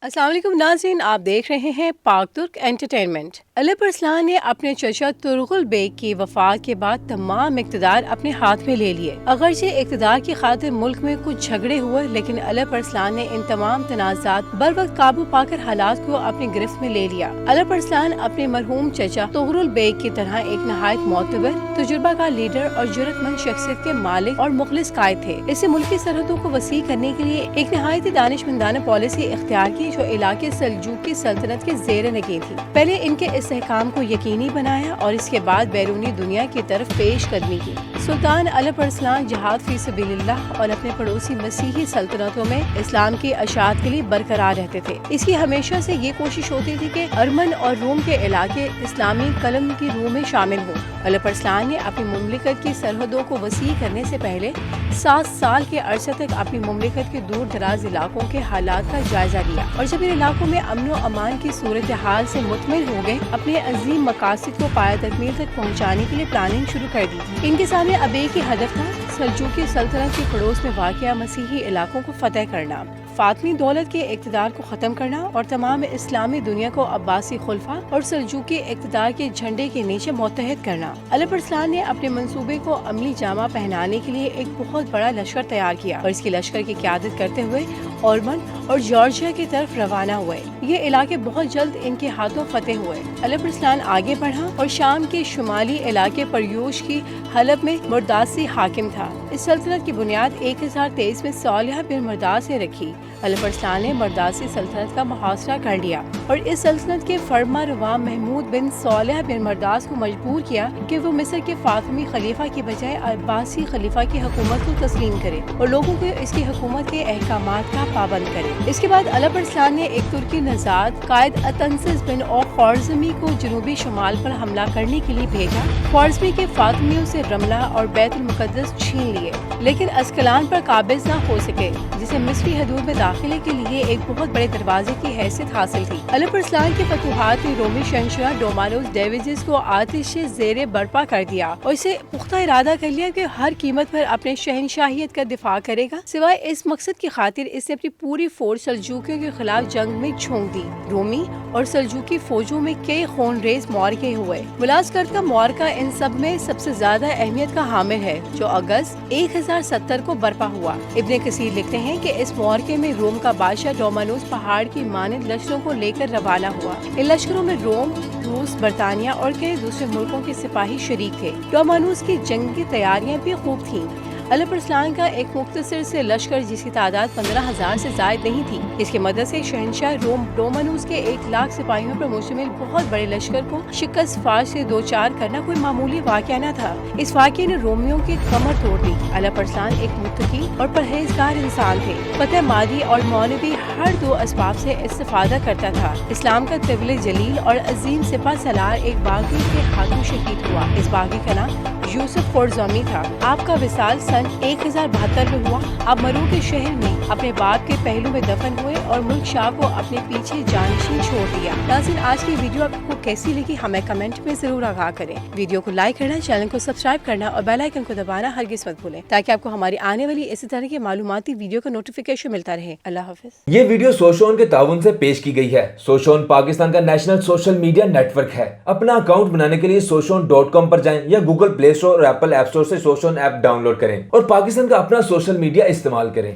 अस्सलाम वालेकुम नाज़रीन, आप देख रहे हैं पाक तुर्क एंटरटेनमेंट। अली अरसलान ने अपने चचा तुरगुल बेग की वफात के बाद तमाम इक़्तिदार अपने हाथ में ले लिए। अगरचे इक़्तिदार की खातिर मुल्क में कुछ झगड़े हुए, लेकिन अली अरसलान ने इन तमाम तनाज़ात बर वक्त काबू पाकर हालात को अपनी गिरफ्त में ले लिया। अली अरसलान अपने मरहूम चचा तुगरुल बेग की तरह एक नहायत मोतबर, तजुर्बाकार लीडर और जुर्रतमंद शख्सियत के मालिक और मुखलिस कायद थे। इससे मुल्की सरहदों को वसी करने के लिए एक नहायत दानिशमंदाना पॉलिसी इख्तियार की, जो इलाके सल्जूकी सल्तनत के ज़ेर नगी थी। पहले इनके इस्तेहकाम को यकीनी बनाया और इसके बाद बैरूनी दुनिया की तरफ पेश कदमी की। सुल्तान अली अरसलान जहाद फी सबीलिल्लाह और अपने पड़ोसी मसीही सल्तनतों में इस्लाम की अशात के लिए बरकरार रहते थे। इसकी हमेशा से ये कोशिश होती थी कि अर्मन और रोम के इलाके इस्लामी कलम की रूह में शामिल हो। अली अरसलान ने अपनी मुमलिकत की सरहदों को वसी करने से पहले 7 साल के अरसे तक अपनी मुमलिकत के दूर दराज इलाकों के हालात का जायजा लिया, और जब इन इलाकों में अमन व अमान की सूरत हाल से मुतमिन हो गए, अपने अजीम मकासद को पाया तकमील तक पहुँचाने के लिए प्लानिंग शुरू कर दी। इनके सामने अब एक ही हदफ था, सल्जूकी सल्तनत के पड़ोस में वाक़िया मसीही इलाकों को फतह करना, फातमी दौलत के इक़्तिदार को ख़त्म करना और तमाम इस्लामी दुनिया को अब्बासी खुलफा और सल्जूकी इक़्तिदार के झंडे के नीचे मुत्तहिद करना। अली अरसलान ने अपने मंसूबे को अमली जामा पहनाने के लिए एक बहुत बड़ा लश्कर तैयार किया और इसकी लश्कर की क़यादत करते हुए ओरमन और जॉर्जिया की तरफ रवाना हुए। ये इलाके बहुत जल्द इनके हाथों फतेह हुए। अली अरसलान आगे बढ़ा और शाम के शुमाली इलाके परयूश की हलब में मरदासी हाकिम था। इस सल्तनत की बुनियाद 1023 में सालिह बिन मरदास ने रखी। अली अरसलान ने मरदासी सल्तनत का मुहासरा कर लिया और इस सल्तनत के फरमा रवा महमूद बिन सालिह बिन मरदास को मजबूर किया कि वो मिस्र के फातिमी खलीफा की बजाय अब्बासी खलीफा की हुकूमत को तस्लीम करे और लोगों को इसकी हुकूमत के अहकामात का पाबंद करे। इसके बाद अली अरसलान ने एक तुर्की नजाद कायद अतंसिस बिन औ ख्वारिज़मी को जनूबी शुमाल पर हमला करने के लिए भेजा। ख्वारिज़मी के फातिमियों से रमला और बैतुल मुकद्दस छीन लिए, लेकिन अस्कलान पर काबिज न हो सके, जिसे मिस्री हदूद में दाखिले के लिए एक बहुत बड़े दरवाजे की हैसियत हासिल थी। अली अरसलान की फतूहात ने रोमी शहंशाह डोमानोस डेविजिस को आतिश ज़ेरे बर्पा कर दिया और इसे पुख्ता इरादा कर लिया कि हर कीमत पर अपने शहंशाहियत का दिफा करेगा। सिवाय इस मकसद की खातिर इसने अपनी पूरी फौज सल्जूकियों के खिलाफ जंग में झोंक दी। रोमी और सल्जूकी फौजों में कई खूनरेज मारके हुए। मुलाज़करत का मारका इन सब में सबसे ज्यादा अहमियत का हामिल है, जो अगस्त 1070 को बर्पा हुआ। इब्ने कसीर लिखते हैं कि इस मारके में रोम का बादशाह डोमानोस पहाड़ की मानद लश्करों को लेकर रवाना हुआ। इन लश्करों में रोम, रूस, बरतानिया और कई दूसरे मुल्कों के सिपाही शरीक थे। डोमानोस की जंग की तैयारियां भी खूब थीं। अली अरसलान का एक मुख्तसर से लश्कर, जिसकी तादाद 15,000 से जायद नहीं थी, इसकी मदद से शहंशाह रोम डोमानोस के 1 लाख सिपाहियों पर मुश्तमिल बहुत बड़े लश्कर को शिकस्त फाश से दो चार करना कोई मामूली वाक़या न था। इस वाक़े ने रोमियों की कमर तोड़ दी। अली अरसलान एक मुत्तकी और परहेजगार इंसान थे। फतेह मादी और मौलवी हर दो असबाब से इस्तेफादा करता था। इस्लाम का तविल जलील और अजीम सिपा सलार एक बागी के हाथों शहीद हुआ। इस बागी का नाम यूसुफ खुरज़मी था। आपका विसाल सन 1072 में हुआ। आप मरू के शहर में अपने बाप के पहलू में दफन हुए और मुल्क शाह को अपने पीछे जानशीन छोड़ दिया। नाज़रीन, आज की वीडियो आपको कैसी लगी हमें कमेंट में जरूर आगाह करें। वीडियो को लाइक करना, चैनल को सब्सक्राइब करना और बेल आइकन को दबाना हरगिज़ मत भूलें, ताकि आपको हमारी आने वाली इसी तरह की मालूमाती वीडियो का नोटिफिकेशन मिलता रहे। अल्लाह हाफिज। ये वीडियो सोशोन के ताउन से पेश की गई है। सोशोन पाकिस्तान का नेशनल सोशल मीडिया नेटवर्क है। अपना अकाउंट बनाने के लिए soshon.com पर जाएं या गूगल प्ले स्टोर और एप्पल ऐप स्टोर से सोशोन ऐप डाउनलोड करें और पाकिस्तान का अपना सोशल मीडिया इस्तेमाल करें।